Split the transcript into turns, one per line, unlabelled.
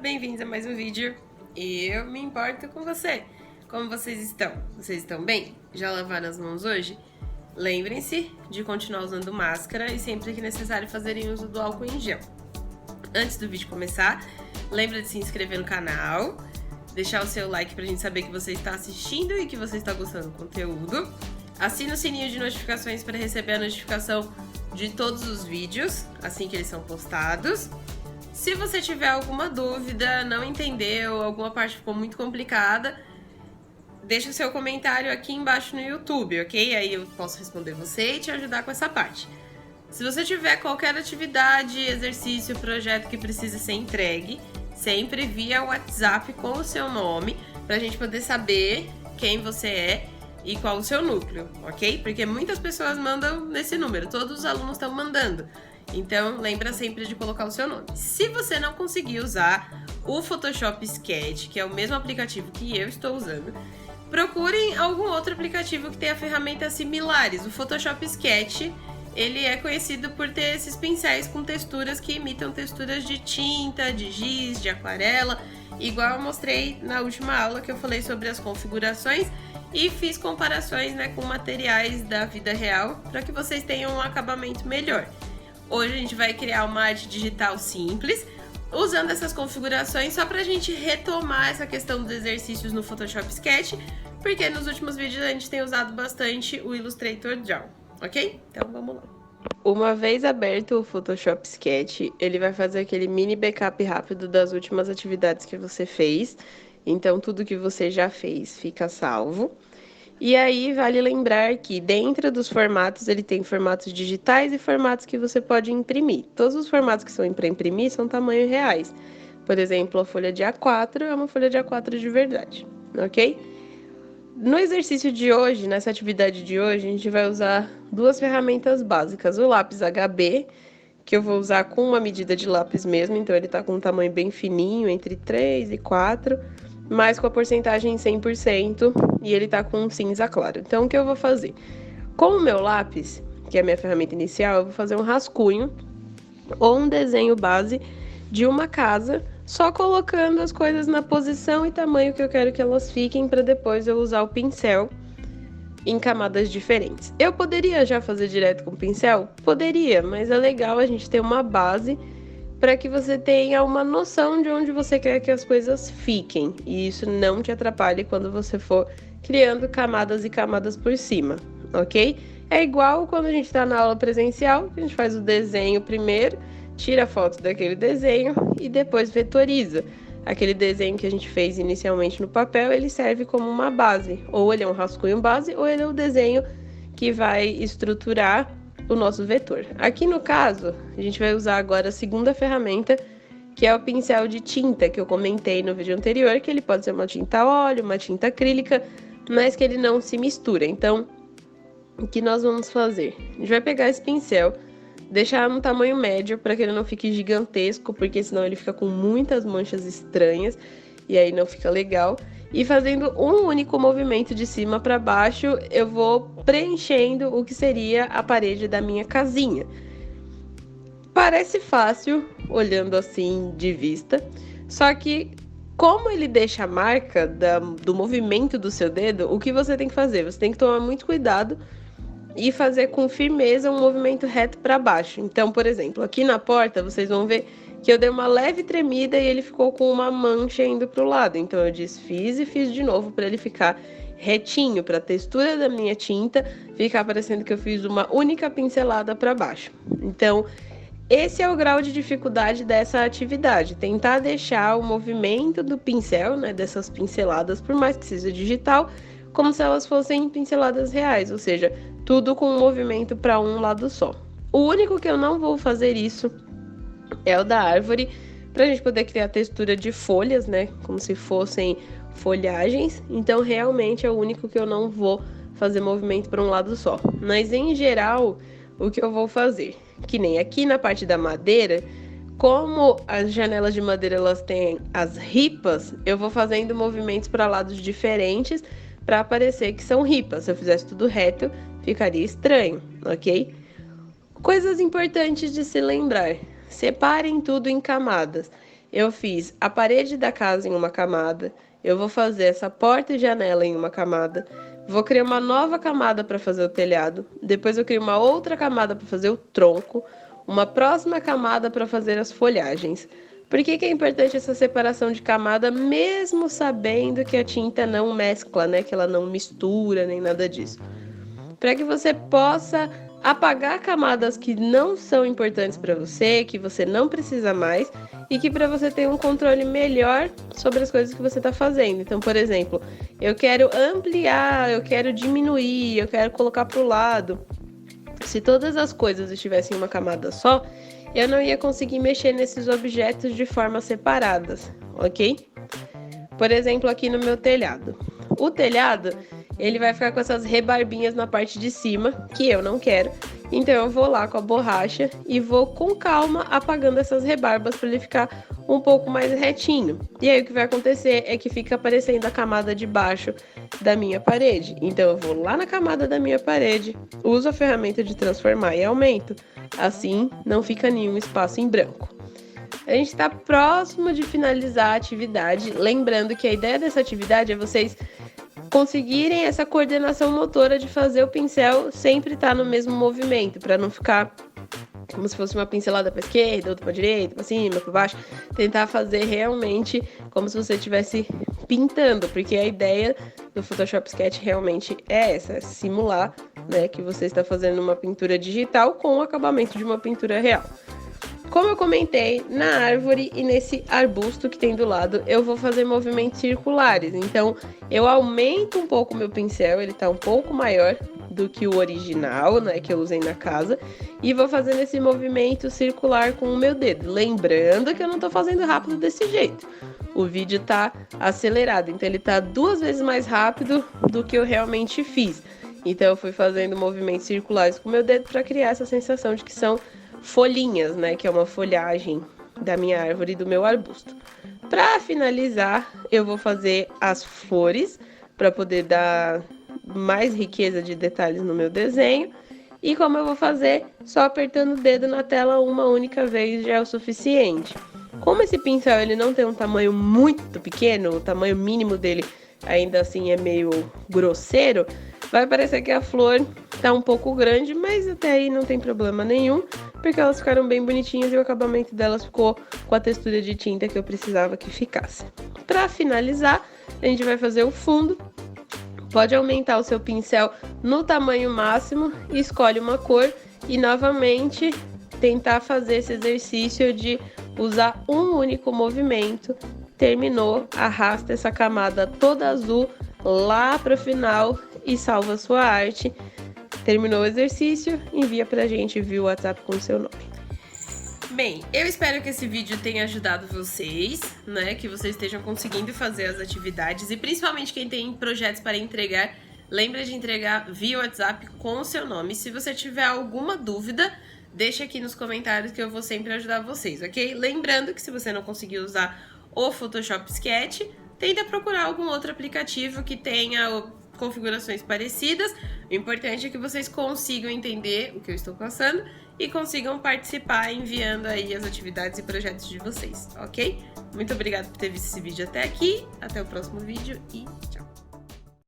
bem-vindos a mais um vídeo. Eu me importo com você. Como vocês estão? Vocês estão bem? Já lavaram as mãos hoje? Lembrem-se de continuar usando máscara e sempre que necessário fazerem uso do álcool em gel. Antes do vídeo começar, lembra de se inscrever no canal, deixar o seu like pra gente saber que você está assistindo e que você está gostando do conteúdo. Assina o sininho de notificações para receber a notificação de todos os vídeos, assim que eles são postados. Se você tiver alguma dúvida, não entendeu, alguma parte ficou muito complicada, deixa o seu comentário aqui embaixo no YouTube, ok? Aí eu posso responder você e te ajudar com essa parte. Se você tiver qualquer atividade, exercício, projeto que precise ser entregue, sempre via WhatsApp com o seu nome, pra gente poder saber quem você é e qual o seu núcleo, ok? Porque muitas pessoas mandam nesse número, todos os alunos estão mandando. Então, lembra sempre de colocar o seu nome. Se você não conseguir usar o Photoshop Sketch, que é o mesmo aplicativo que eu estou usando, procurem algum outro aplicativo que tenha ferramentas similares. O Photoshop Sketch, ele é conhecido por ter esses pincéis com texturas que imitam texturas de tinta, de giz, de aquarela, igual eu mostrei na última aula que eu falei sobre as configurações e fiz comparações, né, com materiais da vida real para que vocês tenham um acabamento melhor. Hoje a gente vai criar uma arte digital simples, usando essas configurações só pra gente retomar essa questão dos exercícios no Photoshop Sketch, porque nos últimos vídeos a gente tem usado bastante o Illustrator Draw, ok? Então vamos lá. Uma vez aberto o Photoshop Sketch, ele vai fazer aquele mini backup rápido das últimas atividades que você fez, então tudo que você já fez fica salvo. E aí, vale lembrar que dentro dos formatos, ele tem formatos digitais e formatos que você pode imprimir. Todos os formatos que são para imprimir são tamanhos reais. Por exemplo, a folha de A4 é uma folha de A4 de verdade, ok? No exercício de hoje, nessa atividade de hoje, a gente vai usar duas ferramentas básicas. O lápis HB, que eu vou usar com uma medida de lápis mesmo, então ele tá com um tamanho bem fininho, entre 3 e 4, mas com a porcentagem 100%, e ele tá com um cinza claro. Então, o que eu vou fazer? Com o meu lápis, que é a minha ferramenta inicial, eu vou fazer um rascunho ou um desenho base de uma casa, só colocando as coisas na posição e tamanho que eu quero que elas fiquem, para depois eu usar o pincel em camadas diferentes. Eu poderia já fazer direto com o pincel? Poderia, mas é legal a gente ter uma base para que você tenha uma noção de onde você quer que as coisas fiquem, e isso não te atrapalhe quando você for criando camadas e camadas por cima, ok? É igual quando a gente está na aula presencial, a gente faz o desenho primeiro, tira a foto daquele desenho e depois vetoriza. Aquele desenho que a gente fez inicialmente no papel, ele serve como uma base, ou ele é um rascunho base, ou ele é o desenho que vai estruturar o nosso vetor. Aqui no caso, a gente vai usar agora a segunda ferramenta, que é o pincel de tinta, que eu comentei no vídeo anterior, que ele pode ser uma tinta a óleo, uma tinta acrílica, mas que ele não se mistura. Então, o que nós vamos fazer? A gente vai pegar esse pincel, deixar no tamanho médio, para que ele não fique gigantesco, porque senão ele fica com muitas manchas estranhas, e aí não fica legal. E fazendo um único movimento de cima para baixo, eu vou preenchendo o que seria a parede da minha casinha. Parece fácil, olhando assim de vista, só que como ele deixa a marca do movimento do seu dedo, o que você tem que fazer? Você tem que tomar muito cuidado e fazer com firmeza um movimento reto para baixo. Então, por exemplo, aqui na porta, vocês vão ver que eu dei uma leve tremida e ele ficou com uma mancha indo para o lado. Então, eu desfiz e fiz de novo para ele ficar retinho, para a textura da minha tinta ficar parecendo que eu fiz uma única pincelada para baixo. Então, esse é o grau de dificuldade dessa atividade, tentar deixar o movimento do pincel, né, dessas pinceladas, por mais que seja digital, como se elas fossem pinceladas reais, ou seja, tudo com um movimento para um lado só. O único que eu não vou fazer isso é o da árvore, para a gente poder criar textura de folhas, né, como se fossem folhagens. Então, realmente é o único que eu não vou fazer movimento para um lado só. Mas, em geral, o que eu vou fazer? Que nem aqui na parte da madeira, como as janelas de madeira elas têm as ripas, eu vou fazendo movimentos para lados diferentes para parecer que são ripas. Se eu fizesse tudo reto, ficaria estranho, ok? Coisas importantes de se lembrar. Separem tudo em camadas. eu fiz a parede da casa em uma camada, eu vou fazer essa porta e janela em uma camada, vou criar uma nova camada para fazer o telhado, depois eu crio uma outra camada para fazer o tronco, uma próxima camada para fazer as folhagens. Por que é importante essa separação de camada, mesmo sabendo que a tinta não mescla, né? Que ela não mistura nem nada disso? Para que você possa apagar camadas que não são importantes para você, que você não precisa mais e que para você ter um controle melhor sobre as coisas que você está fazendo. Então, por exemplo, eu quero ampliar, eu quero diminuir, eu quero colocar para o lado. Se todas as coisas estivessem em uma camada só, eu não ia conseguir mexer nesses objetos de forma separadas, ok? Por exemplo, aqui no meu telhado. O telhado, ele vai ficar com essas rebarbinhas na parte de cima, que eu não quero. Então eu vou lá com a borracha e vou com calma apagando essas rebarbas para ele ficar um pouco mais retinho. E aí o que vai acontecer é que fica aparecendo a camada de baixo da minha parede. Então eu vou lá na camada da minha parede, uso a ferramenta de transformar e aumento. Assim não fica nenhum espaço em branco. A gente está próximo de finalizar a atividade, lembrando que a ideia dessa atividade é vocês conseguirem essa coordenação motora de fazer o pincel sempre estar no mesmo movimento, para não ficar como se fosse uma pincelada para esquerda, outra para direita, para cima, para baixo. Tentar fazer realmente como se você estivesse pintando, porque a ideia do Photoshop Sketch realmente é essa, é simular, né, que você está fazendo uma pintura digital com o acabamento de uma pintura real. Como eu comentei, na árvore e nesse arbusto que tem do lado, eu vou fazer movimentos circulares. Então, eu aumento um pouco o meu pincel, ele tá um pouco maior do que o original, né, que eu usei na casa. E vou fazendo esse movimento circular com o meu dedo. Lembrando que eu não tô fazendo rápido desse jeito. O vídeo tá acelerado, então ele tá 2 vezes mais rápido do que eu realmente fiz. Então, eu fui fazendo movimentos circulares com o meu dedo para criar essa sensação de que são folhinhas, né, que é uma folhagem da minha árvore e do meu arbusto. Para finalizar, eu vou fazer as flores para poder dar mais riqueza de detalhes no meu desenho. E como eu vou fazer? Só apertando o dedo na tela uma única vez já é o suficiente. Como esse pincel ele não tem um tamanho muito pequeno, o tamanho mínimo dele ainda assim é meio grosseiro, vai parecer que a flor tá um pouco grande, mas até aí não tem problema nenhum, porque elas ficaram bem bonitinhas e o acabamento delas ficou com a textura de tinta que eu precisava que ficasse. Para finalizar, a gente vai fazer o fundo. Pode aumentar o seu pincel no tamanho máximo e escolhe uma cor e novamente tentar fazer esse exercício de usar um único movimento. Terminou, arrasta essa camada toda azul lá para o final e salva a sua arte. Terminou o exercício, envia pra gente via WhatsApp com o seu nome. Bem, eu espero que esse vídeo tenha ajudado vocês, né? Que vocês estejam conseguindo fazer as atividades e principalmente quem tem projetos para entregar, lembra de entregar via WhatsApp com o seu nome. Se você tiver alguma dúvida, deixa aqui nos comentários que eu vou sempre ajudar vocês, ok? Lembrando que se você não conseguir usar o Photoshop Sketch, tenta procurar algum outro aplicativo que tenha configurações parecidas. O importante é que vocês consigam entender o que eu estou passando e consigam participar enviando aí as atividades e projetos de vocês, ok? Muito obrigada por ter visto esse vídeo até aqui, até o próximo vídeo e tchau!